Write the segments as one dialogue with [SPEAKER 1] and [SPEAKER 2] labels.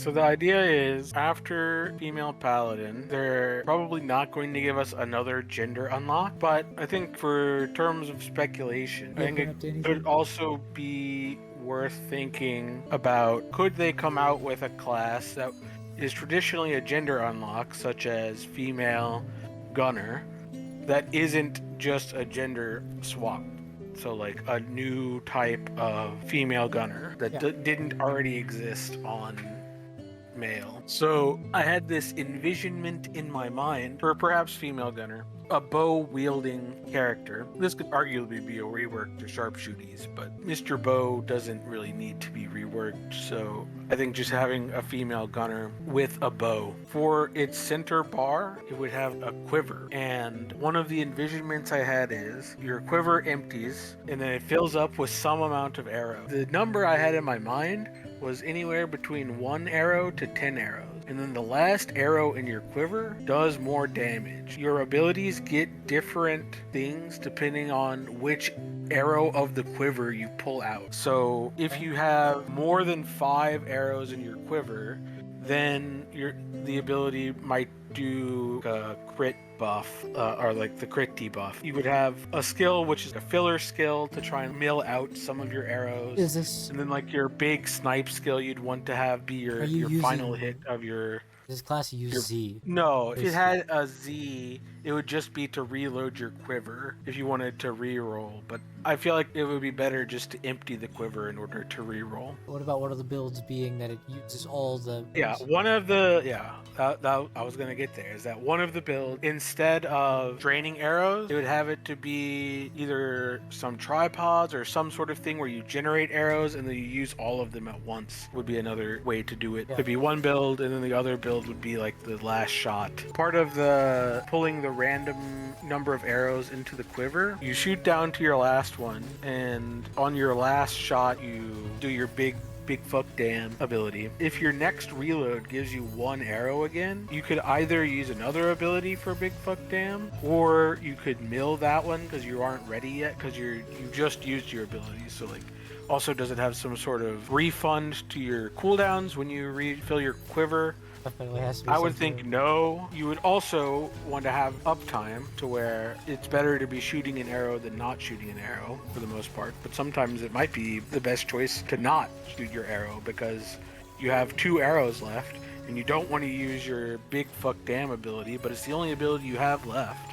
[SPEAKER 1] So the idea is, after female paladin, they're probably not going to give us another gender unlock, but I think for terms of speculation, I think it could also be worth thinking about, could they come out with a class that is traditionally a gender unlock, such as female gunner, that isn't just a gender swap? So like a new type of female gunner that didn't already exist on male. So I had this envisionment in my mind for perhaps female gunner, a bow wielding character. This could arguably be a rework to sharpshooties, but Mr. Bow doesn't really need to be reworked, so I think just having a female gunner with a bow. For its center bar, it would have a quiver, and one of the envisionments I had is your quiver empties and then it fills up with some amount of arrow. The number I had in my mind was anywhere between 1 arrow to 10 arrows. And then the last arrow in your quiver does more damage. Your abilities get different things depending on which arrow of the quiver you pull out. So if you have more than 5 arrows in your quiver, then the ability might do a crit buff, or like the crit debuff. You would have a skill which is a filler skill to try and mill out some of your arrows. And then like your big snipe skill you'd want to have be your final hit of your...
[SPEAKER 2] This class uses Z.
[SPEAKER 1] No, if it had a Z, it would just be to reload your quiver if you wanted to reroll. But I feel like it would be better just to empty the quiver in order to reroll.
[SPEAKER 2] What about one of the builds being that it uses all the...
[SPEAKER 1] Yeah, one of the... Yeah, that I was going to get there. Is that one of the builds, instead of draining arrows, it would have it to be either some tripods or some sort of thing where you generate arrows and then you use all of them at once, would be another way to do it. Could be one build and then the other build would be like the last shot. Part of the pulling the random number of arrows into the quiver, you shoot down to your last one, and on your last shot you do your big fuck damn ability. If your next reload gives you 1 arrow again, you could either use another ability for big fuck damn, or you could mill that one because you aren't ready yet because you just used your ability. So like, also does it have some sort of refund to your cooldowns when you refill your quiver? I would think no. You would also want to have uptime to where it's better to be shooting an arrow than not shooting an arrow for the most part. But sometimes it might be the best choice to not shoot your arrow because you have 2 arrows left and you don't want to use your big fuck damn ability, but it's the only ability you have left.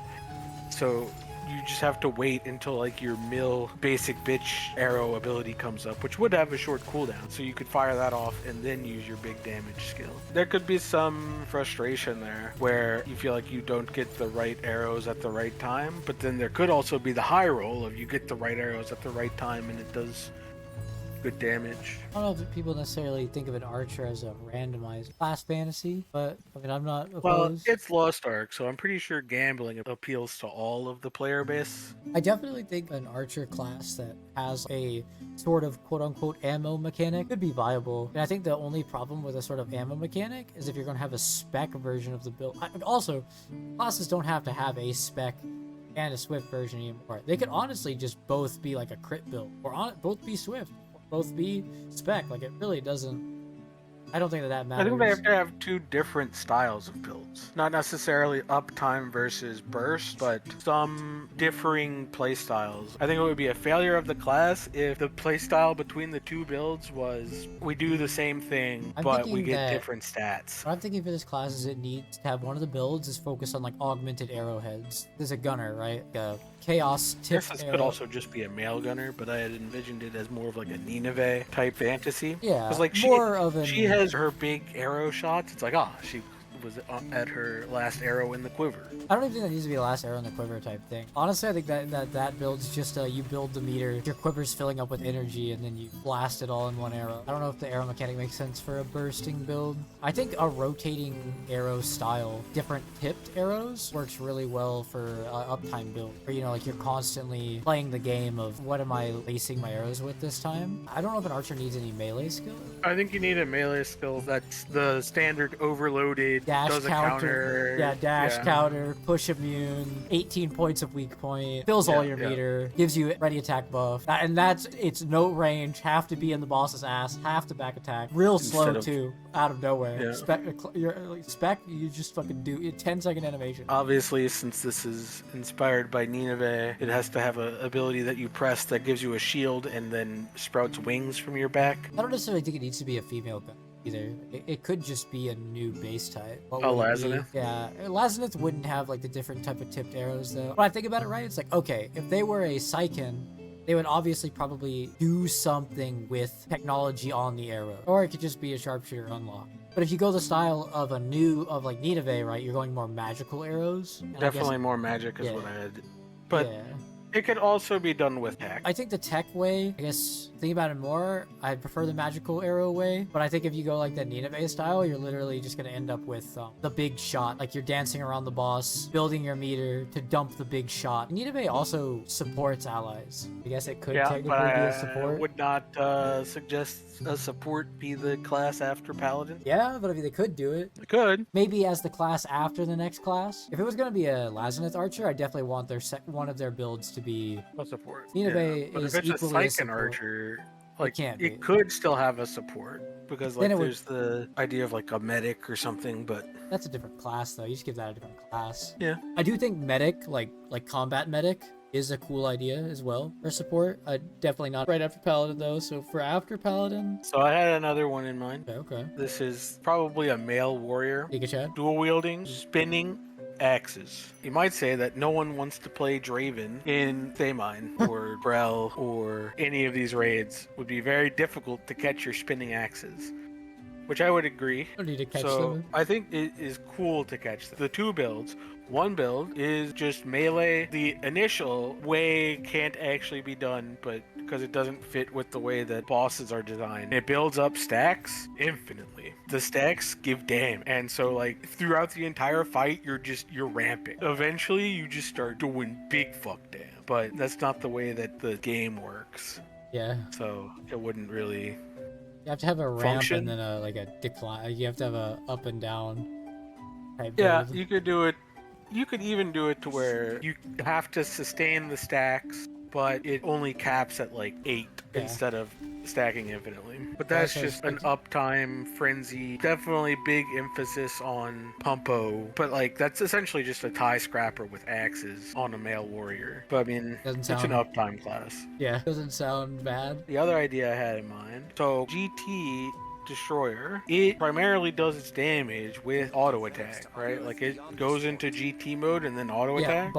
[SPEAKER 1] So you just have to wait until like your mill basic bitch arrow ability comes up, which would have a short cooldown, so you could fire that off and then use your big damage skill. There could be some frustration there where you feel like you don't get the right arrows at the right time, but then there could also be the high roll of you get the right arrows at the right time and it does good damage.
[SPEAKER 2] I don't know if people necessarily think of an archer as a randomized class fantasy, but I mean, I'm not opposed.
[SPEAKER 1] Well, it's Lost Ark, so I'm pretty sure gambling appeals to all of the player base.
[SPEAKER 2] I definitely think an archer class that has a sort of quote-unquote ammo mechanic could be viable. And I think the only problem with a sort of ammo mechanic is if you're going to have a spec version of the build. Also, classes don't have to have a spec and a swift version anymore. They could honestly just both be like a crit build, or both be swift, both be spec. Like, it really doesn't... I don't think that matters.
[SPEAKER 1] I think they have to have 2 different styles of builds. Not necessarily uptime versus burst, but some differing playstyles. I think it would be a failure of the class if the playstyle between the 2 builds was, we do the same thing, but we get different stats.
[SPEAKER 2] What I'm thinking for this class is it needs to have one of the builds is focused on like augmented arrowheads. There's a gunner, right? Chaos tip.
[SPEAKER 1] This could also just be a male gunner, but I had envisioned it as more of like a Nineveh type fantasy.
[SPEAKER 2] Yeah,
[SPEAKER 1] because like she has her big arrow shots. It's like, she was at her last arrow in the quiver.
[SPEAKER 2] I don't even think that needs to be the last arrow in the quiver type thing. Honestly, I think that build's just you build the meter, your quiver's filling up with energy, and then you blast it all in 1 arrow. I don't know if the arrow mechanic makes sense for a bursting build. I think a rotating arrow style, different tipped arrows, works really well for uptime build. Where, you know, like you're constantly playing the game of what am I lacing my arrows with this time? I don't know if an archer needs any melee skill.
[SPEAKER 1] I think you need a melee skill that's the standard overloaded
[SPEAKER 2] dash
[SPEAKER 1] does a
[SPEAKER 2] counter. Yeah, dash counter, push immune, 18 points of weak point, fills all your meter, gives you ready attack buff. And it's no range, have to be in the boss's ass, have to back attack. Real slow too, out of nowhere.
[SPEAKER 1] Yeah.
[SPEAKER 2] Spec, you just fucking do a 10-second animation.
[SPEAKER 1] Obviously, since this is inspired by Nineveh, it has to have an ability that you press that gives you a shield and then sprouts wings from your back.
[SPEAKER 2] I don't necessarily think it needs to be a female gun either. It could just be a new base type.
[SPEAKER 1] Lazineth?
[SPEAKER 2] Yeah, Lazineth wouldn't have like the different type of tipped arrows though. When I think about it, right, it's like, okay, if they were a Psyken, they would obviously probably do something with technology on the arrow. Or it could just be a sharpshooter unlock. But if you go the style of like Nineveh, right, you're going more magical arrows.
[SPEAKER 1] Definitely more magic is what I had. But it could also be done with tech.
[SPEAKER 2] I think the tech way, I guess, think about it more, I'd prefer the magical arrow way. But I think if you go like the Nineveh style, you're literally just going to end up with the big shot. Like you're dancing around the boss, building your meter to dump the big shot. Nineveh also supports allies. I guess it could technically be a support.
[SPEAKER 1] I would not suggest a support be the class after Paladin.
[SPEAKER 2] Yeah, but I mean, they could do it.
[SPEAKER 1] They could.
[SPEAKER 2] Maybe as the class after the next class. If it was going to be a Lazineth archer, I definitely want one of their builds to be
[SPEAKER 1] a support.
[SPEAKER 2] Nineveh
[SPEAKER 1] but
[SPEAKER 2] is
[SPEAKER 1] if it's a
[SPEAKER 2] equally
[SPEAKER 1] Psyken archer, like
[SPEAKER 2] it
[SPEAKER 1] could still have a support because like there's the idea of like a medic or something, but
[SPEAKER 2] that's a different class though. You just give that a different class.
[SPEAKER 1] Yeah.
[SPEAKER 2] I do think medic, like combat medic, is a cool idea as well for support. Definitely not right after Paladin though. So for after Paladin.
[SPEAKER 1] So I had another one in mind.
[SPEAKER 2] Okay.
[SPEAKER 1] This is probably a male warrior. Dual wielding, spinning axes. You might say that no one wants to play Draven in Thamine or Brel or any of these raids. Would be very difficult to catch your spinning axes, which I would agree.
[SPEAKER 2] Don't need to catch
[SPEAKER 1] them. I think it is cool to catch them. The two builds. One build is just melee. The initial way can't actually be done, but because it doesn't fit with the way that bosses are designed, it builds up stacks infinitely. The stacks give damn, and so like throughout the entire fight, you're ramping. Eventually, you just start doing big fuck damn, but that's not the way that the game works.
[SPEAKER 2] Yeah.
[SPEAKER 1] So it wouldn't really.
[SPEAKER 2] You have to have a ramp and then a decline. You have to have a up and down type build.
[SPEAKER 1] You could do it. You could even do it to where you have to sustain the stacks, but it only caps at like 8 instead of stacking infinitely. But that's just an uptime frenzy. Definitely big emphasis on pumpo, but like that's essentially just a tie scrapper with axes on a male warrior. But I mean, it's an uptime class.
[SPEAKER 2] Yeah, doesn't sound bad.
[SPEAKER 1] The other idea I had in mind, so GT Destroyer, it primarily does its damage with auto attack, right? Like it goes into GT mode and then auto attack.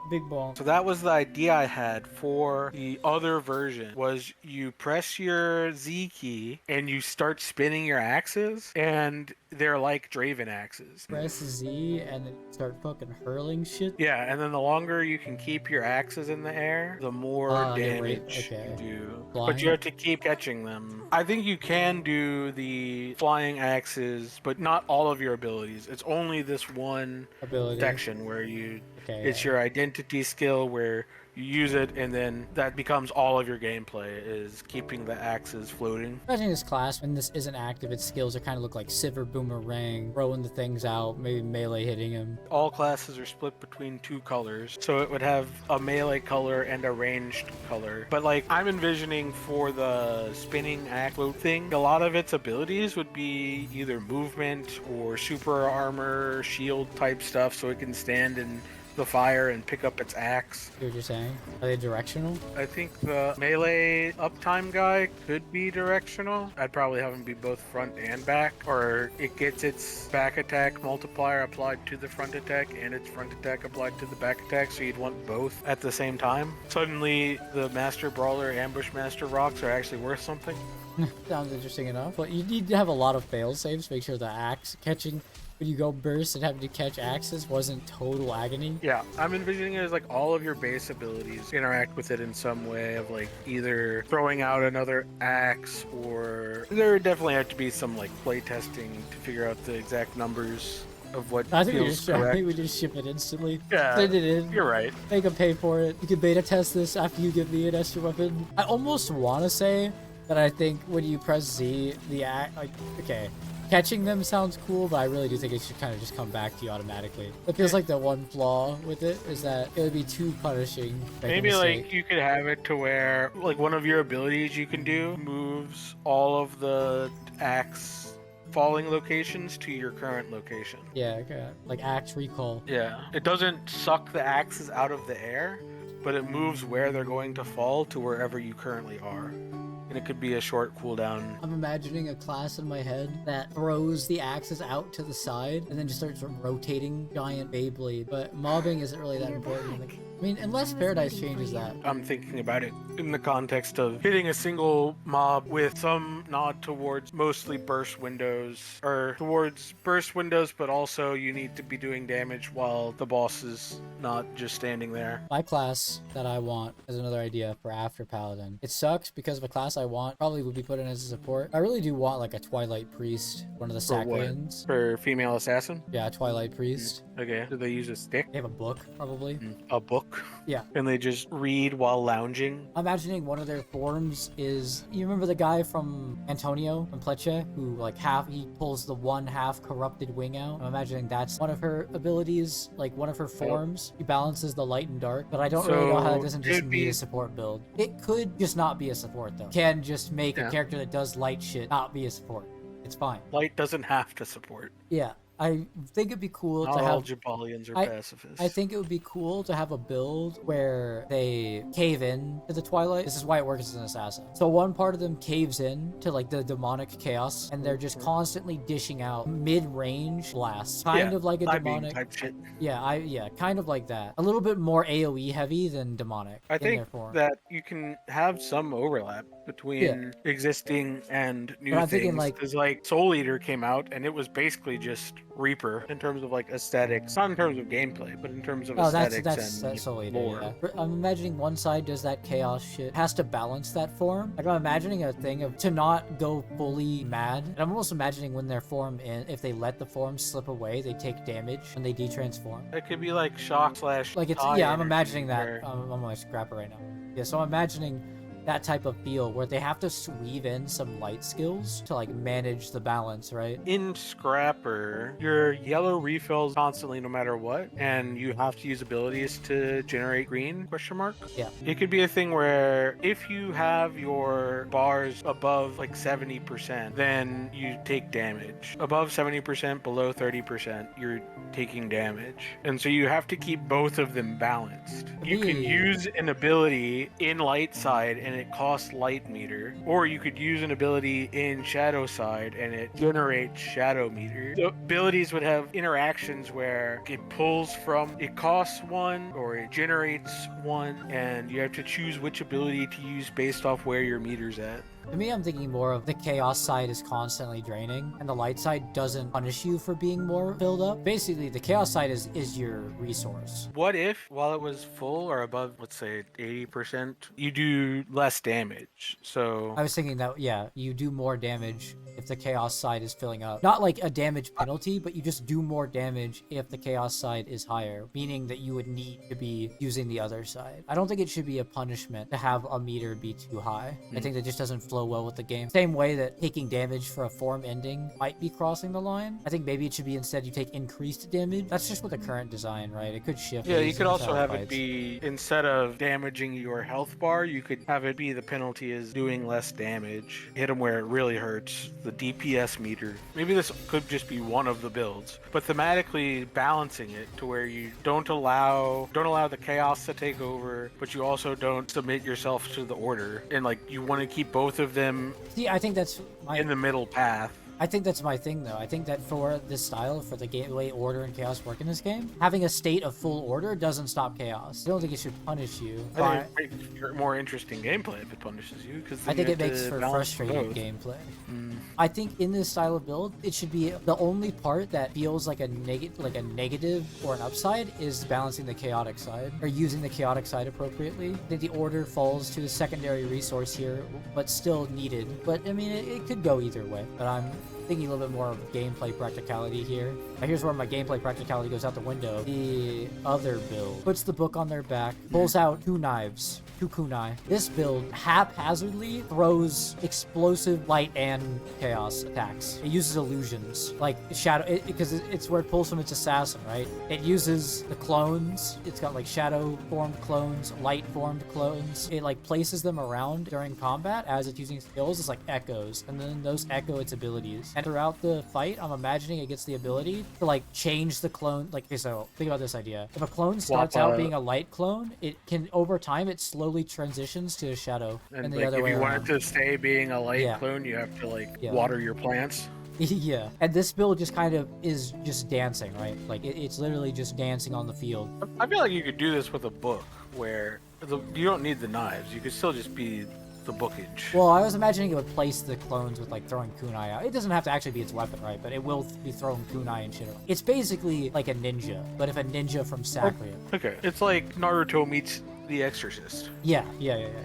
[SPEAKER 2] Big bonk.
[SPEAKER 1] So that was the idea I had for the other version, was you press your Z key and you start spinning your axes, and they're like Draven axes.
[SPEAKER 2] Press Z and then start fucking hurling shit.
[SPEAKER 1] Yeah, and then the longer you can keep your axes in the air, the more damage you do.
[SPEAKER 2] Flying.
[SPEAKER 1] But you have to keep catching them. I think you can do the flying axes, but not all of your abilities. It's only this one section where it's your identity skill where you use it, and then that becomes all of your gameplay, is keeping the axes floating.
[SPEAKER 2] Imagine this class, when this isn't active, its skills are kind of look like Sivir Boomerang, throwing the things out, maybe melee hitting him.
[SPEAKER 1] All classes are split between 2 colors, so it would have a melee color and a ranged color. But like, I'm envisioning for the spinning axe float thing, a lot of its abilities would be either movement or super armor, shield type stuff, so it can stand in the fire and pick up its axe.
[SPEAKER 2] What you're saying? Are they directional?
[SPEAKER 1] I think the melee uptime guy could be directional. I'd probably have him be both front and back, or it gets its back attack multiplier applied to the front attack and its front attack applied to the back attack, so you'd want both at the same time. Suddenly the Master Brawler Ambush Master rocks are actually worth something.
[SPEAKER 2] Sounds interesting enough. But you need to have a lot of fail saves, make sure the axe catching when you go burst and having to catch axes wasn't total agony.
[SPEAKER 1] Yeah, I'm envisioning it as like all of your base abilities interact with it in some way, of like either throwing out another axe, or there definitely have to be some like play testing to figure out the exact numbers of what
[SPEAKER 2] I think
[SPEAKER 1] feels correct.
[SPEAKER 2] I think we just ship it instantly.
[SPEAKER 1] Yeah,
[SPEAKER 2] send it in.
[SPEAKER 1] You're right.
[SPEAKER 2] Make them pay for it. You can beta test this after you give me an extra weapon. I almost want to say that I think when you press Z, the act, like, okay, Catching them sounds cool, but I really do think it should kind of just come back to you automatically. It feels like the one flaw with it is that it would be too punishing.
[SPEAKER 1] Maybe like you could have it to where like one of your abilities you can do moves all of the axe falling locations to your current location.
[SPEAKER 2] Yeah, okay. Like axe recall.
[SPEAKER 1] Yeah. It doesn't suck the axes out of the air, but it moves where they're going to fall to wherever you currently are. And it could be a short cooldown.
[SPEAKER 2] I'm imagining a class in my head that throws the axes out to the side and then just starts rotating giant Beyblade. But mobbing isn't really that important. I mean, unless Paradise changes that.
[SPEAKER 1] I'm thinking about it in the context of hitting a single mob with some nod towards mostly burst windows, or towards burst windows, but also you need to be doing damage while the boss is not just standing there.
[SPEAKER 2] My class that I want is another idea for after Paladin. It sucks because of a class I want probably would be put in as a support. I really do want like a Twilight Priest, one of the Sacrians.
[SPEAKER 1] For female assassin?
[SPEAKER 2] Yeah, Twilight Priest.
[SPEAKER 1] Okay. Do they use a stick?
[SPEAKER 2] They have a book, probably.
[SPEAKER 1] A book?
[SPEAKER 2] Yeah.
[SPEAKER 1] And they just read while lounging?
[SPEAKER 2] I'm imagining one of their forms is, you remember the guy from Antonio from Pleche who like he pulls the one half corrupted wing out? I'm imagining that's one of her abilities, like one of her forms. He balances the light and dark, but I don't really know how that doesn't just be a support build. It could just not be a support though. Can just make a character that does light shit not be a support. It's fine.
[SPEAKER 1] Light doesn't have to support.
[SPEAKER 2] Yeah. I think it'd be cool
[SPEAKER 1] Not
[SPEAKER 2] to have.
[SPEAKER 1] all Jabalians are pacifists.
[SPEAKER 2] I think it would be cool to have a build where they cave in to the Twilight. This is why it works as an assassin. So one part of them caves in to like the demonic chaos, and they're just constantly dishing out mid-range blasts, kind of like a demonic
[SPEAKER 1] type shit.
[SPEAKER 2] Yeah, kind of like that. A little bit more AOE heavy than demonic.
[SPEAKER 1] I think that you can have some overlap between existing and new things.
[SPEAKER 2] Thinking
[SPEAKER 1] because like Soul Eater came out and it was basically just Reaper in terms of like aesthetics, not in terms of gameplay, but in terms of aesthetics
[SPEAKER 2] that's Soul Eater,
[SPEAKER 1] lore.
[SPEAKER 2] Yeah. I'm imagining one side does that chaos shit, has to balance that form. Like I'm imagining a thing of to not go fully mad. And I'm almost imagining when their form if they let the form slip away, they take damage when they de-transform.
[SPEAKER 1] It could be like shock /
[SPEAKER 2] like it's I'm imagining that. I'm on my scrapper right now. Yeah, so I'm imagining that type of feel where they have to weave in some light skills to like manage the balance, right?
[SPEAKER 1] In Scrapper, your yellow refills constantly no matter what, and you have to use abilities to generate green, ?
[SPEAKER 2] Yeah.
[SPEAKER 1] It could be a thing where if you have your bars above like 70%, then you take damage. Above 70%, below 30%, you're taking damage. And so you have to keep both of them balanced. You can use an ability in light side and it costs light meter, or you could use an ability in shadow side and it generates shadow meter. The abilities would have interactions where it pulls from, it costs 1 or it generates 1, and you have to choose which ability to use based off where your meter's at.
[SPEAKER 2] To me, I'm thinking more of the chaos side is constantly draining, and the light side doesn't punish you for being more filled up. Basically, the chaos side is your resource.
[SPEAKER 1] What if, while it was full or above, let's say 80%, you do less damage? So
[SPEAKER 2] I was thinking that, yeah, you do more damage if the chaos side is filling up. Not like a damage penalty, but you just do more damage if the chaos side is higher, meaning that you would need to be using the other side. I don't think it should be a punishment to have a meter be too high. I think that just doesn't flow well with the game. Same way that taking damage for a form ending might be crossing the line. I think maybe it should be instead you take increased damage. That's just with the current design, right? It could shift.
[SPEAKER 1] Yeah, you could also have it be, instead of damaging your health bar, you could have it be the penalty is doing less damage. Hit them where it really hurts. The DPS meter. Maybe this could just be one of the builds, but thematically balancing it to where you don't allow the chaos to take over, but you also don't submit yourself to the order, and like you want to keep both of them.
[SPEAKER 2] See, I think that's
[SPEAKER 1] in the middle path.
[SPEAKER 2] I think that's my thing, though. I think that for this style, for the way order and chaos work in this game, having a state of full order doesn't stop chaos. I don't think it should punish you.
[SPEAKER 1] I think it makes more interesting gameplay if it punishes you, because
[SPEAKER 2] I think it makes for frustrating gameplay. I think in this style of build, it should be the only part that feels like a negative or an upside is balancing the chaotic side or using the chaotic side appropriately. I think the order falls to a secondary resource here, but still needed. But I mean, it could go either way. But thinking a little bit more of gameplay practicality here. Now, here's where my gameplay practicality goes out the window. The other build puts the book on their back, pulls out 2 knives, 2 kunai. This build haphazardly throws explosive light and chaos attacks. It uses illusions, like shadow, because it's where it pulls from its assassin, right? It uses the clones. It's got like shadow formed clones, light formed clones. It like places them around during combat as it's using skills. It's like echoes, and then those echo its abilities. And throughout the fight, I'm imagining it gets the ability to like change the clone. Like, okay, so think about this idea. If a clone starts out being a light clone, it can over time it slowly transitions to a shadow.
[SPEAKER 1] And
[SPEAKER 2] the
[SPEAKER 1] like,
[SPEAKER 2] other
[SPEAKER 1] if
[SPEAKER 2] way
[SPEAKER 1] you
[SPEAKER 2] around.
[SPEAKER 1] want it to stay being a light clone, you have to like water your plants.
[SPEAKER 2] Yeah, and this build just kind of is just dancing, right? Like it's literally just dancing on the field.
[SPEAKER 1] I feel like you could do this with a book where you don't need the knives. You could still just be the bookage.
[SPEAKER 2] Well, I was imagining it would place the clones with like throwing kunai out. It doesn't have to actually be its weapon, right? But it will be throwing kunai and shit around. It's basically like a ninja, but if a ninja from Sacria.
[SPEAKER 1] Okay, it's like Naruto meets The Exorcist.
[SPEAKER 2] Yeah.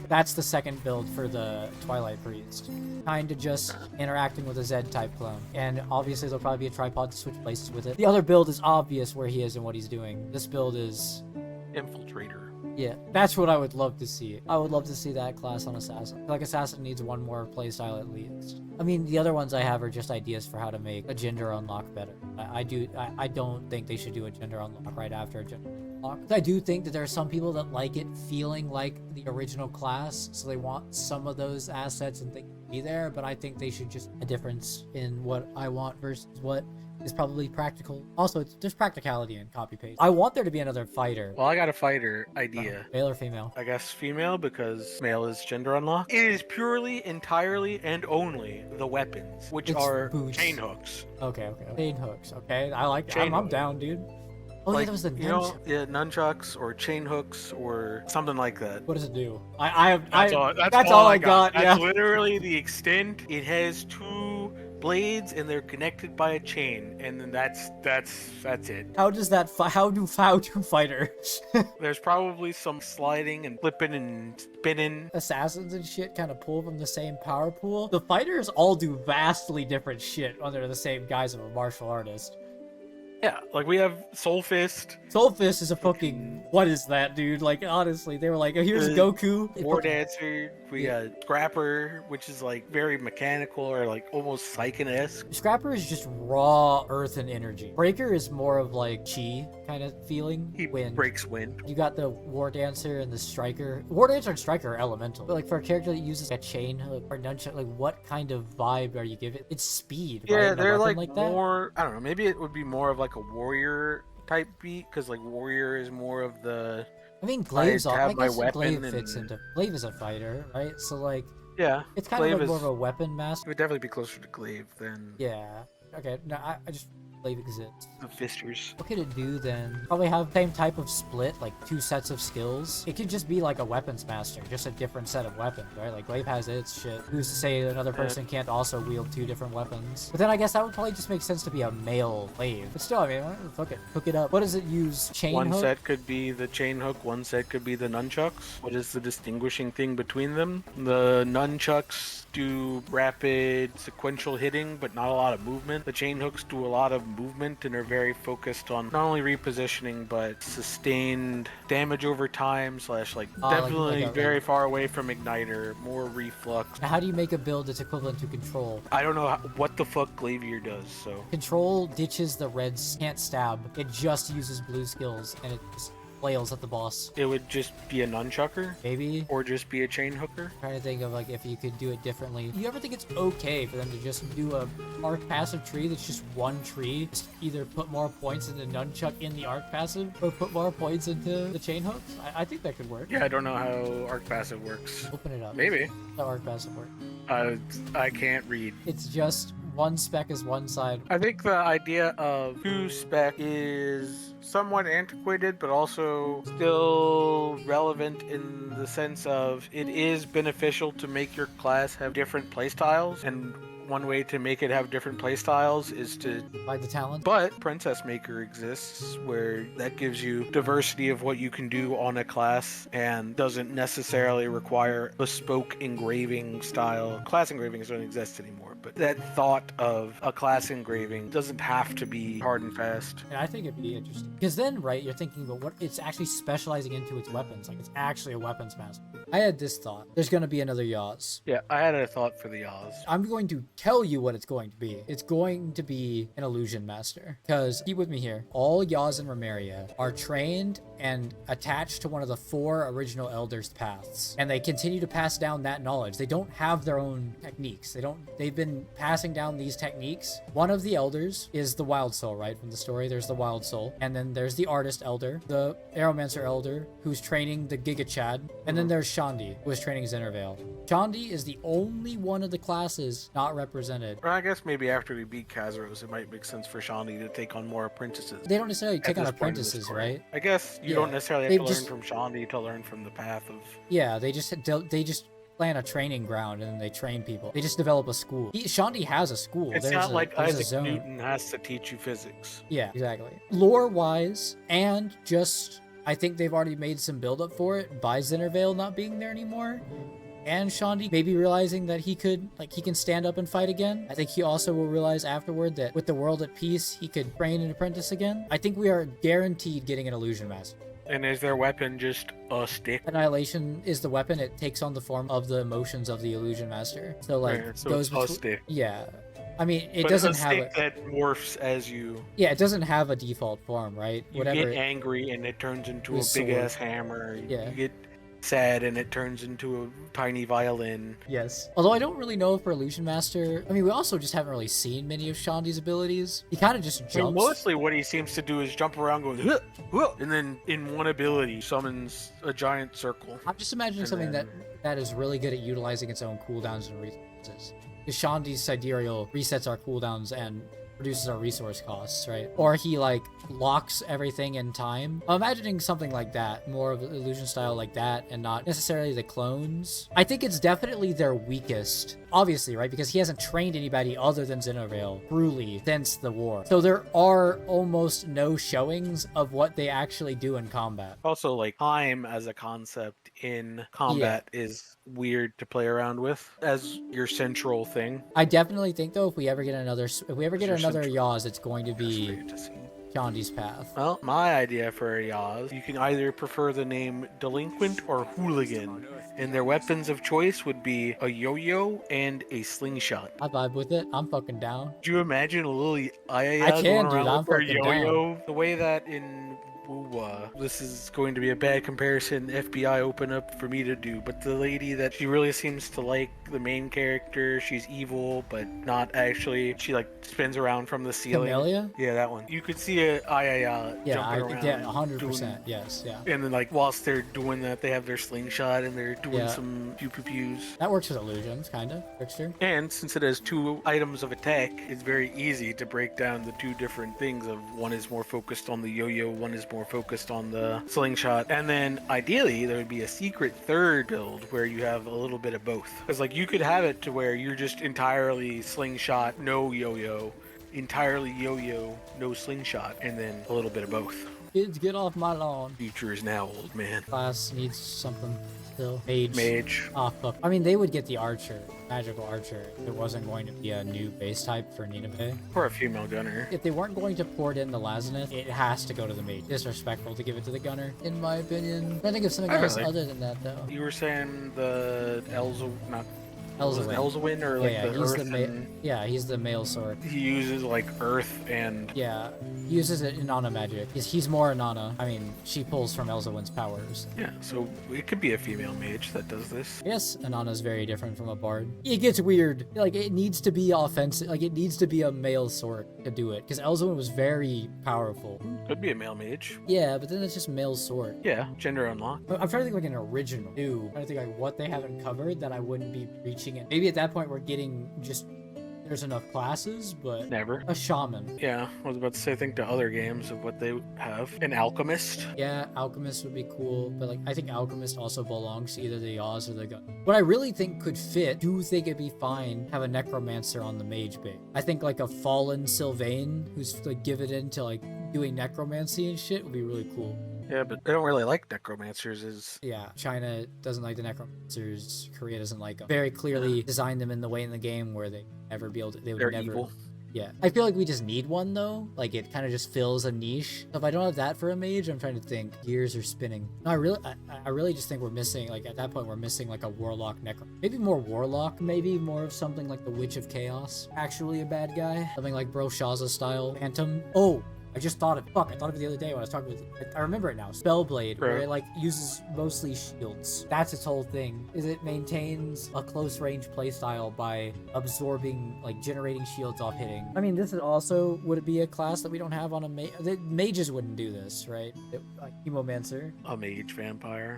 [SPEAKER 2] That's the second build for the Twilight Priest. Kind of just interacting with a Z-type clone. And obviously there'll probably be a tripod to switch places with it. The other build is obvious where he is and what he's doing. This build is...
[SPEAKER 1] Infiltrator.
[SPEAKER 2] Yeah, that's what I would love to see. I would love to see that class on Assassin. I feel like Assassin needs one more playstyle at least. I mean, the other ones I have are just ideas for how to make a gender unlock better. I don't think they should do a gender unlock right after a gender unlock. I do think that there are some people that like it feeling like the original class, so they want some of those assets and things to be there, but I think they should just a difference in what I want versus what is probably practical. Also, there's practicality in copy paste. I want there to be another fighter.
[SPEAKER 1] Well, I got a fighter idea.
[SPEAKER 2] Male or female?
[SPEAKER 1] I guess female, because male is gender unlocked. It is purely, entirely, and only the weapons, which are
[SPEAKER 2] boots.
[SPEAKER 1] chain hooks.
[SPEAKER 2] Okay. Chain hooks. Okay, I like.
[SPEAKER 1] Chain
[SPEAKER 2] I'm down, dude. Oh
[SPEAKER 1] like,
[SPEAKER 2] yeah, that was the
[SPEAKER 1] nunchuck. Yeah, nunchucks or chain hooks or something like that.
[SPEAKER 2] What does it do?
[SPEAKER 1] That's all I got. That's literally the extent. It has 2 blades and they're connected by a chain, and then that's it.
[SPEAKER 2] How does that? How do fighters?
[SPEAKER 1] There's probably some sliding and flipping and spinning.
[SPEAKER 2] Assassins and shit kind of pull from the same power pool. The fighters all do vastly different shit under the same guise of a martial artist.
[SPEAKER 1] Yeah, like we have Soul Fist.
[SPEAKER 2] Soul Fist is a fucking... What is that, dude? Like, honestly, they were like, oh, here's Goku.
[SPEAKER 1] War Dancer. We got Scrapper, which is like very mechanical or like almost Psychic-esque.
[SPEAKER 2] Scrapper is just raw earth and energy. Breaker is more of like chi kind of feeling.
[SPEAKER 1] He breaks wind.
[SPEAKER 2] You got the War Dancer and the Striker. War Dancer and Striker are elemental. But like for a character that uses a chain hook or nunchuck, like what kind of vibe are you giving? It's speed,
[SPEAKER 1] yeah,
[SPEAKER 2] right?
[SPEAKER 1] They're like more... I don't know, maybe it would be more of like a warrior type beat, because like warrior is more of the...
[SPEAKER 2] I mean, Glaive's all. I guess Glaive fits into... Glaive is a fighter, right? So like...
[SPEAKER 1] Yeah.
[SPEAKER 2] It's kind of like more of a weapon master.
[SPEAKER 1] It would definitely be closer to Glaive than...
[SPEAKER 2] Yeah. Okay, no, I just... Glaive exists.
[SPEAKER 1] The fisters.
[SPEAKER 2] What could it do then? Probably have the same type of split, like 2 sets of skills. It could just be like a weapons master, just a different set of weapons, right? Like Glaive has its shit. Who's to say another person can't also wield 2 different weapons? But then I guess that would probably just make sense to be a male Glaive. But still, I mean, fuck it. Hook it up. What does it use? Chain hook?
[SPEAKER 1] One set could be the chain hook, one set could be the nunchucks. What is the distinguishing thing between them? The nunchucks do rapid sequential hitting, but not a lot of movement. The chain hooks do a lot of movement and are very focused on not only repositioning, but sustained damage over time, slash like definitely like very far away from igniter, more reflux.
[SPEAKER 2] Now, how do you make a build that's equivalent to control?
[SPEAKER 1] I don't know what the fuck Glavier does, so.
[SPEAKER 2] Control ditches the red, can't stab. It just uses blue skills, and it just flails at the boss.
[SPEAKER 1] It would just be a nunchucker?
[SPEAKER 2] Maybe.
[SPEAKER 1] Or just be a chain hooker?
[SPEAKER 2] I'm trying to think of like if you could do it differently. You ever think it's okay for them to just do a arc passive tree that's just one tree? Just either put more points into nunchuck in the arc passive or put more points into the chain hooks? I think that could work.
[SPEAKER 1] Yeah, I don't know how arc passive works.
[SPEAKER 2] Open it up.
[SPEAKER 1] Maybe.
[SPEAKER 2] How arc passive work?
[SPEAKER 1] I can't read.
[SPEAKER 2] It's just one spec is one side.
[SPEAKER 1] I think the idea of 2 spec is somewhat antiquated, but also still relevant in the sense of it is beneficial to make your class have different playstyles, and one way to make it have different playstyles is to
[SPEAKER 2] buy the talent.
[SPEAKER 1] But Princess Maker exists, where that gives you diversity of what you can do on a class and doesn't necessarily require bespoke engraving style. Class engravings don't exist anymore, but that thought of a class engraving doesn't have to be hard and fast.
[SPEAKER 2] And I think it'd be interesting. Because then, right, you're thinking about what it's actually specializing into its weapons. Like, it's actually a weapons master. I had this thought. There's going to be another Yaz.
[SPEAKER 1] Yeah, I had a thought for the Yaz.
[SPEAKER 2] I'm going to tell you what it's going to be. It's going to be an illusion master. Because, keep with me here, all Yaz in Remeria are trained and attached to one of the 4 original Elders' paths. And they continue to pass down that knowledge. They don't have their own techniques. They've been passing down these techniques. One of the Elders is the Wild Soul, right? From the story, there's the Wild Soul. And then there's the Artist Elder, the Aeromancer Elder, who's training the Giga Chad. And then there's Shandi, who is training Zinnervale. Shandi is the only one of the classes not represented.
[SPEAKER 1] Well, I guess maybe after we beat Kazaros, it might make sense for Shandi to take on more apprentices.
[SPEAKER 2] They don't necessarily take on apprentices, right?
[SPEAKER 1] I guess you don't necessarily have to learn from Shandi to learn from the path of...
[SPEAKER 2] Yeah, they just plan a training ground and then they train people. They just develop a school. Shandi has a school.
[SPEAKER 1] It's not like Isaac Newton has to teach you physics.
[SPEAKER 2] Yeah, exactly. Lore-wise, and just... I think they've already made some build-up for it by Zinnervale not being there anymore. And Shandi maybe realizing that he can stand up and fight again. I think he also will realize afterward that with the world at peace, he could train an apprentice again. I think we are guaranteed getting an illusion master.
[SPEAKER 1] And is their weapon just a stick?
[SPEAKER 2] Annihilation is the weapon. It takes on the form of the emotions of the illusion master. So
[SPEAKER 1] goes between... a stick.
[SPEAKER 2] Yeah. I mean, it doesn't have
[SPEAKER 1] a stick that morphs as you...
[SPEAKER 2] Yeah, it doesn't have a default form, right?
[SPEAKER 1] You get angry and it turns into a big-ass hammer.
[SPEAKER 2] Yeah.
[SPEAKER 1] You get sad and it turns into a tiny violin.
[SPEAKER 2] Yes. Although I don't really know for Illusion Master. I mean, we also just haven't really seen many of Shandi's abilities. He kind of just jumps.
[SPEAKER 1] I mean, mostly what he seems to do is jump around going, huh, huh, and then in one ability summons a giant circle.
[SPEAKER 2] I'm just imagining something that is really good at utilizing its own cooldowns and resources. Because Shandi's Sidereal resets our cooldowns and reduces our resource costs, right? Or he locks everything in time. I'm imagining something like that, more of illusion style like that, and not necessarily the clones. I think it's definitely their weakest, obviously, right? Because he hasn't trained anybody other than Zinnervale truly since the war. So there are almost no showings of what they actually do in combat.
[SPEAKER 1] Also, time as a concept in combat is weird to play around with as your central thing.
[SPEAKER 2] I definitely think though, if we ever get another Yaz, it's going to be Shandi's path.
[SPEAKER 1] Well, my idea for a Yaz, you can either prefer the name Delinquent or Hooligan, and their weapons of choice would be a yo-yo and a slingshot.
[SPEAKER 2] I vibe with it. I'm fucking down.
[SPEAKER 1] Do you imagine a little
[SPEAKER 2] I can, dude. I'm
[SPEAKER 1] for a
[SPEAKER 2] fucking
[SPEAKER 1] yo-yo?
[SPEAKER 2] down.
[SPEAKER 1] The way that in this is going to be a bad comparison FBI open up for me to do, but the lady that she really seems to like the main character, she's evil but not actually, she spins around from the ceiling.
[SPEAKER 2] Camellia?
[SPEAKER 1] Yeah, that one. You could see a jumping around.
[SPEAKER 2] Yeah, 100%. Yes, yeah.
[SPEAKER 1] And then whilst they're doing that, they have their slingshot and they're doing some pew-pew-pews.
[SPEAKER 2] That works with illusions, kind of. Trickster.
[SPEAKER 1] And since it has 2 items of attack, it's very easy to break down the 2 different things of one is more focused on the yo-yo, one is more focused on the slingshot. And then ideally there would be a secret third build where you have a little bit of both. Because you could have it to where you're just entirely slingshot, no yo-yo, entirely yo-yo, no slingshot, and then a little bit of both.
[SPEAKER 2] Kids, get off my lawn.
[SPEAKER 1] Future is now, old man.
[SPEAKER 2] Class needs something still.
[SPEAKER 1] Mage.
[SPEAKER 2] Ah, fuck. I mean, they would get the archer, magical archer, if it wasn't going to be a new base type for Nineveh.
[SPEAKER 1] Or a female gunner.
[SPEAKER 2] If they weren't going to port in the Lazineth, it has to go to the mage. Disrespectful to give it to the gunner, in my opinion. I think of something else other than that, though.
[SPEAKER 1] You were saying the Elzawin or
[SPEAKER 2] he's the male sword.
[SPEAKER 1] He uses earth and
[SPEAKER 2] he uses it in Nana magic. He's more Nana. I mean, she pulls from Elzawin's powers.
[SPEAKER 1] Yeah, so it could be a female mage that does this.
[SPEAKER 2] Yes, Anana's very different from a bard. It gets weird. It needs to be offensive. It needs to be a male sword to do it, because Elzawin was very powerful.
[SPEAKER 1] Could be a male mage.
[SPEAKER 2] Yeah, but then it's just male sword.
[SPEAKER 1] Yeah, gender unlock.
[SPEAKER 2] I'm trying to think an original. I'm trying to think what they haven't covered that I wouldn't be reaching it. Maybe at that point we're getting just there's enough classes, but
[SPEAKER 1] never
[SPEAKER 2] a shaman.
[SPEAKER 1] Yeah, I was about to say think to other games of what they have. An alchemist.
[SPEAKER 2] Yeah, alchemist would be cool, but I think alchemist also belongs to either the Yaz or the gun. What I really think could fit, it'd be fine, have a necromancer on the mage base. I think a fallen Sylvain who's given into doing necromancy and shit would be really cool.
[SPEAKER 1] Yeah, but they don't really like necromancers. Is
[SPEAKER 2] Yeah, China doesn't like the necromancers. Korea doesn't like them. Very clearly designed them in the way in the game where they never be able to. They would
[SPEAKER 1] they're
[SPEAKER 2] never.
[SPEAKER 1] evil.
[SPEAKER 2] Yeah, I feel like we just need one though. Like it kind of just fills a niche. So if I don't have that for a mage, I'm trying to think. Gears are spinning. No, I really just think we're missing. Like at that point, we're missing like a warlock necro. Maybe more warlock. Maybe more of something like the Witch of Chaos. Actually, a bad guy. Something like Bro Shaza style Phantom. Oh. I just thought of it. Fuck, I thought of it the other day when I was talking with. I remember it now. Spellblade, where it like uses mostly shields. That's its whole thing. Is it maintains a close range playstyle by absorbing, like generating shields off hitting. I mean, this is also would it be a class that we don't have on a mage? Mages wouldn't do this, right? Like Chemomancer.
[SPEAKER 1] A mage vampire.